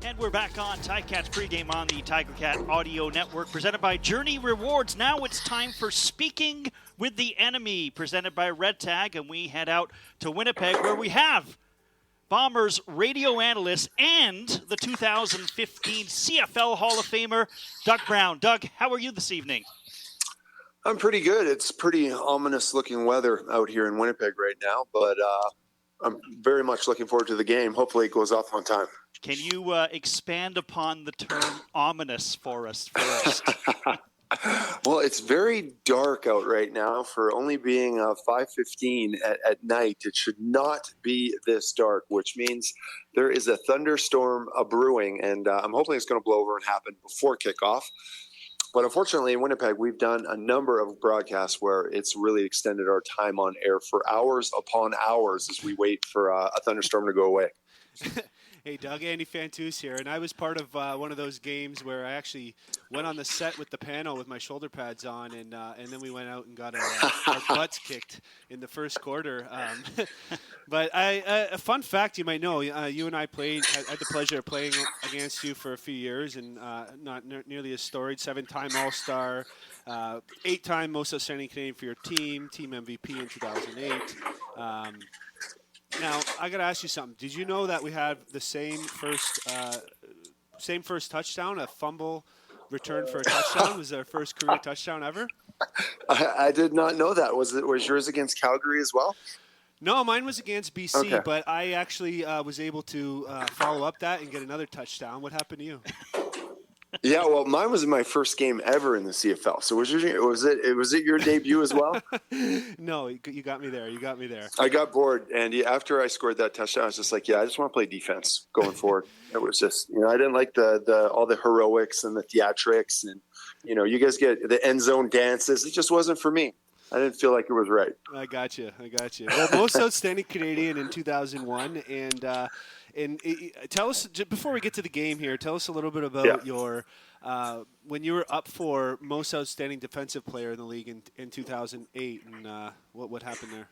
And we're back on Ticats pregame on the Tiger Cat Audio Network, presented by Journey Rewards. Now it's time for Speaking with the Enemy, presented by Red Tag, and we head out to Winnipeg, where we have Bombers radio analyst and the 2015 CFL Hall of Famer, Doug Brown. Doug, how are you this evening? I'm pretty good. It's pretty ominous-looking weather out here in Winnipeg right now, but I'm very much looking forward to the game. Hopefully it goes off on time. Can you expand upon the term ominous for us first? Well, it's very dark out right now for only being 5:15 at night. It should not be this dark, which means there is a thunderstorm brewing, and I'm hoping it's going to blow over and happen before kickoff. But unfortunately, in Winnipeg, we've done a number of broadcasts where it's really extended our time on air for hours upon hours as we wait for a thunderstorm to go away. Hey, Doug, Andy Fantuz here, and I was part of one of those games where I actually went on the set with the panel with my shoulder pads on, and then we went out and got our butts kicked in the first quarter. But a fun fact you might know, you and I had the pleasure of playing against you for a few years, and not nearly as storied, 7-time All-Star, 8-time Most Outstanding Canadian for your team MVP in 2008. Now, I got to ask you something. Did you know that we had the same first touchdown, a fumble return for a touchdown? Was our first career touchdown ever? I did not know that. Was yours against Calgary as well? No, mine was against BC, okay. But I actually was able to follow up that and get another touchdown. What happened to you? Yeah, well, mine was my first game ever in the CFL. So was it your debut as well? No, you got me there. I got bored, Andy. After I scored that touchdown, I was just like, yeah, I just want to play defense going forward. It was just, I didn't like the all the heroics and the theatrics, and you guys get the end zone dances. It just wasn't for me. I didn't feel like it was right. I got you. Well, Most Outstanding Canadian in 2001, and tell us, before we get to the game here, tell us a little bit about your when you were up for Most Outstanding Defensive Player in the league in 2008, and what happened there.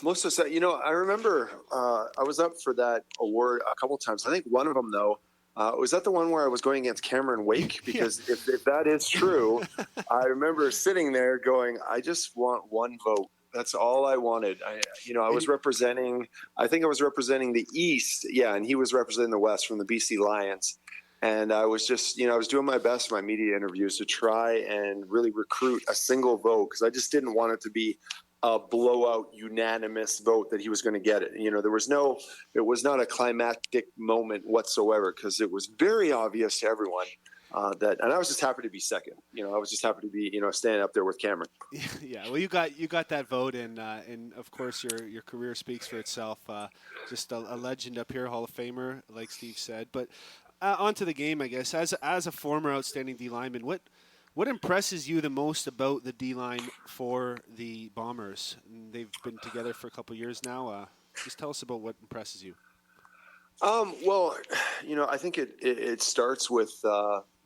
Most of that, I remember I was up for that award a couple times. I think one of them, though, was that the one where I was going against Cameron Wake? Because if that is true, I remember sitting there going, I just want one vote. That's all I wanted. I was representing the East. Yeah. And he was representing the West from the BC Lions. And I was just, I was doing my best in my media interviews to try and really recruit a single vote, because I just didn't want it to be a blowout unanimous vote that he was going to get it. It was not a climactic moment whatsoever, because it was very obvious to everyone and I was just happy to be second. I was just happy to be, standing up there with Cameron. Yeah. Well, you got that vote, and of course your career speaks for itself. Just a legend up here, Hall of Famer, like Steve said. But on to the game, I guess. As a former outstanding D lineman, what impresses you the most about the D-line for the Bombers? And they've been together for a couple of years now. Just tell us about what impresses you. Well, I think it starts with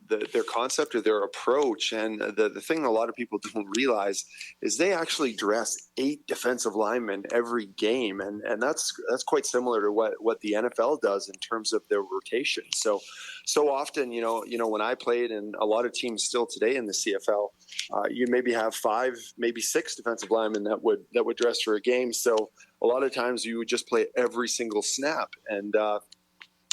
their concept or their approach. And the thing a lot of people don't realize is they actually dress 8 defensive linemen every game. And that's quite similar to what the NFL does in terms of their rotation. So often, when I played, and a lot of teams still today in the CFL, you maybe have 5, maybe 6 defensive linemen that would dress for a game. So a lot of times you would just play every single snap. And,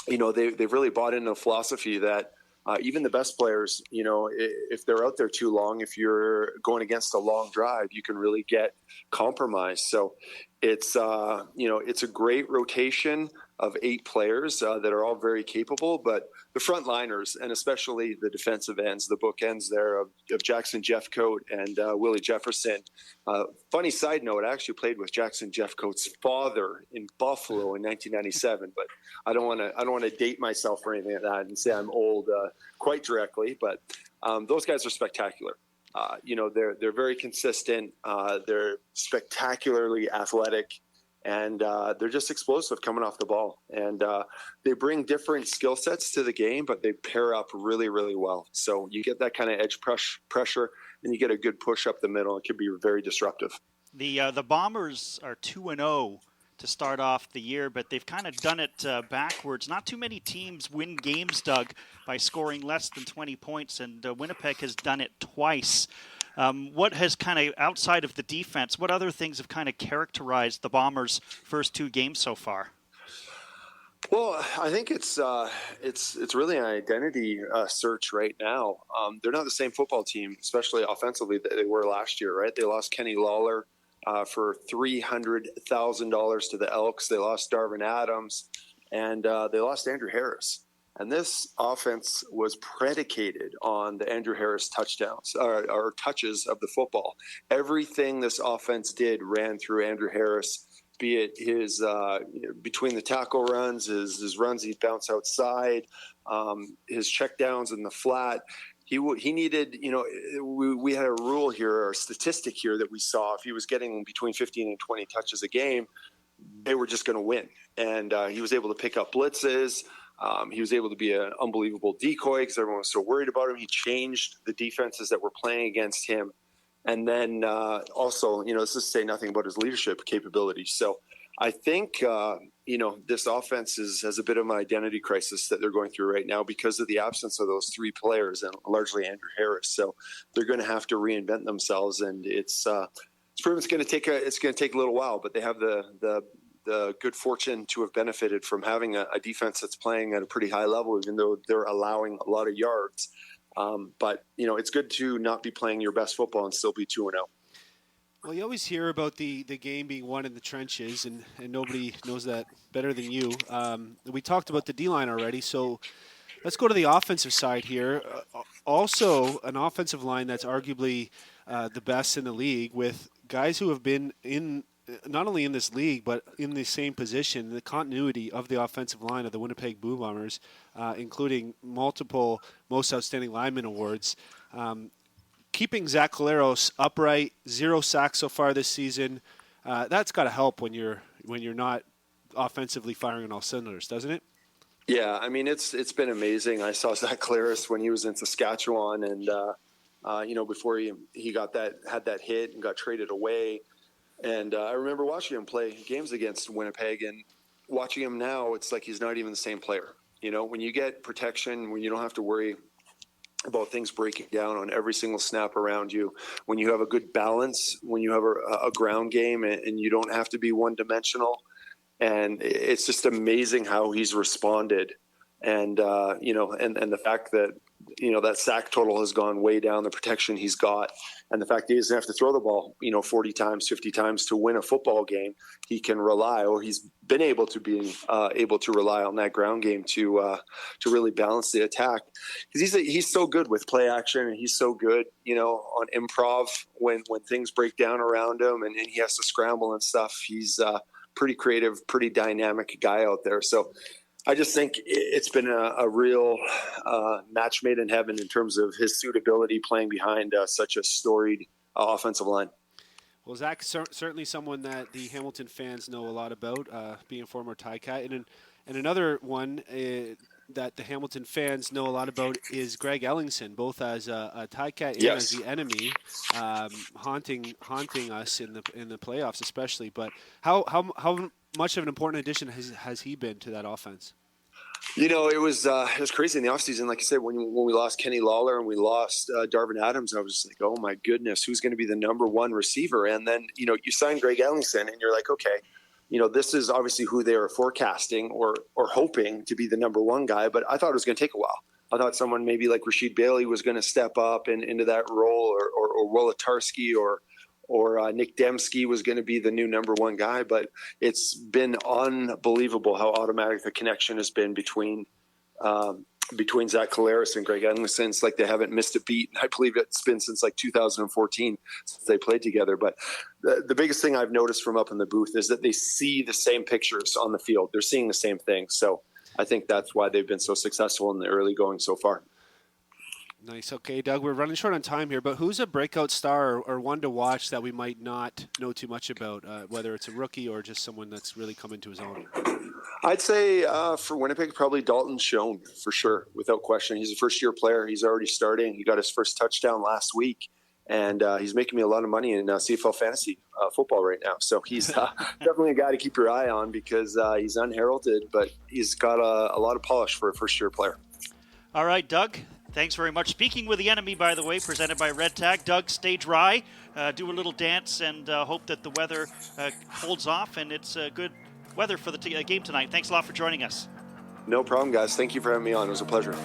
they've really bought into a philosophy that even the best players, if they're out there too long, if you're going against a long drive, you can really get compromised. So it's a great rotation of 8 players that are all very capable, but the front liners, and especially the defensive ends, the bookends there of Jackson Jeffcoat and Willie Jefferson. Funny side note, I actually played with Jackson Jeffcoat's father in Buffalo in 1997, but I don't want to date myself or anything like that and say I'm old quite directly, but those guys are spectacular. They're very consistent. They're spectacularly athletic, and they're just explosive coming off the ball. And they bring different skill sets to the game, but they pair up really, really well. So you get that kind of edge pressure, and you get a good push up the middle. It can be very disruptive. The Bombers are 2-0 to start off the year, but they've kind of done it backwards. Not too many teams win games, Doug, by scoring less than 20 points, and Winnipeg has done it twice. What has kind of, outside of the defense, what other things have kind of characterized the Bombers' first 2 games so far? Well, I think it's really an identity search right now. They're not the same football team, especially offensively, that they were last year, right? They lost Kenny Lawler for $300,000 to the Elks. They lost Darvin Adams, and they lost Andrew Harris. And this offense was predicated on the Andrew Harris touchdowns or touches of the football. Everything this offense did ran through Andrew Harris, be it his between the tackle runs, his runs he'd bounce outside, his checkdowns in the flat. He needed, we had a rule here, or a statistic here that we saw. If he was getting between 15 and 20 touches a game, they were just going to win. And he was able to pick up blitzes. He was able to be an unbelievable decoy because everyone was so worried about him. He changed the defenses that were playing against him. And then also, this is to say nothing about his leadership capabilities. So I think, this offense has a bit of an identity crisis that they're going through right now because of the absence of those 3 players and largely Andrew Harris. So they're going to have to reinvent themselves, and it's proven it's going to take a little while. But they have the good fortune to have benefited from having a defense that's playing at a pretty high level, even though they're allowing a lot of yards. But it's good to not be playing your best football and still be 2-0. Well, you always hear about the game being won in the trenches, and nobody knows that better than you. We talked about the D-line already, so let's go to the offensive side here. Also, an offensive line that's arguably the best in the league, with guys who have been in not only in this league, but in the same position, the continuity of the offensive line of the Winnipeg Blue Bombers, including multiple Most Outstanding Lineman awards. Keeping Zach Collaros upright, 0 sacks so far this season, that's got to help when you're not offensively firing on all cylinders, doesn't it? Yeah, I mean, it's been amazing. I saw Zach Collaros when he was in Saskatchewan, and before he had that hit and got traded away. And I remember watching him play games against Winnipeg, and watching him now, it's like he's not even the same player. When you get protection, when you don't have to worry about things breaking down on every single snap around you, when you have a good balance, when you have a ground game and you don't have to be one-dimensional. And it's just amazing how he's responded. And, and the fact that, that sack total has gone way down, the protection he's got, and the fact that he doesn't have to throw the ball, 40 times, 50 times to win a football game. He can rely, or he's been able to rely on that ground game to really balance the attack. Because he's so good with play action, and he's so good, on improv when things break down around him and he has to scramble and stuff. He's pretty creative, pretty dynamic guy out there. So I just think it's been a real match made in heaven in terms of his suitability playing behind such a storied offensive line. Well, Zach, certainly someone that the Hamilton fans know a lot about, being a former Ticat. And another one that the Hamilton fans know a lot about is Greg Ellingson, both as a Ticat and as the enemy, haunting us in the playoffs especially. But how much of an important addition has he been to that offense? It was crazy in the offseason. Like I said, when we lost Kenny Lawler and we lost Darvin Adams, I was just like, oh my goodness, who's going to be the number one receiver? And then, you sign Greg Ellingson and you're like, okay, this is obviously who they are forecasting or hoping to be the number one guy. But I thought it was going to take a while. I thought someone maybe like Rasheed Bailey was going to step up into that role, or Wolotarski or Nick Dembski was going to be the new number one guy. But it's been unbelievable how automatic the connection has been between Zach Collaros and Greg Ellingson. It's like they haven't missed a beat. I believe it's been since like 2014 since they played together. But the biggest thing I've noticed from up in the booth is that they see the same pictures on the field. They're seeing the same thing. So I think that's why they've been so successful in the early going so far. Nice. Okay, Doug, we're running short on time here, but who's a breakout star or one to watch that we might not know too much about, whether it's a rookie or just someone that's really come into his own? I'd say for Winnipeg, probably Dalton Schoen, for sure, without question. He's a first-year player. He's already starting. He got his first touchdown last week. and he's making me a lot of money in CFL fantasy football right now. So he's definitely a guy to keep your eye on because he's unheralded, but he's got a lot of polish for a first-year player. All right, Doug, thanks very much. Speaking with the enemy, by the way, presented by Red Tag. Doug, stay dry, do a little dance, and hope that the weather holds off, and it's good weather for the game tonight. Thanks a lot for joining us. No problem, guys. Thank you for having me on. It was a pleasure.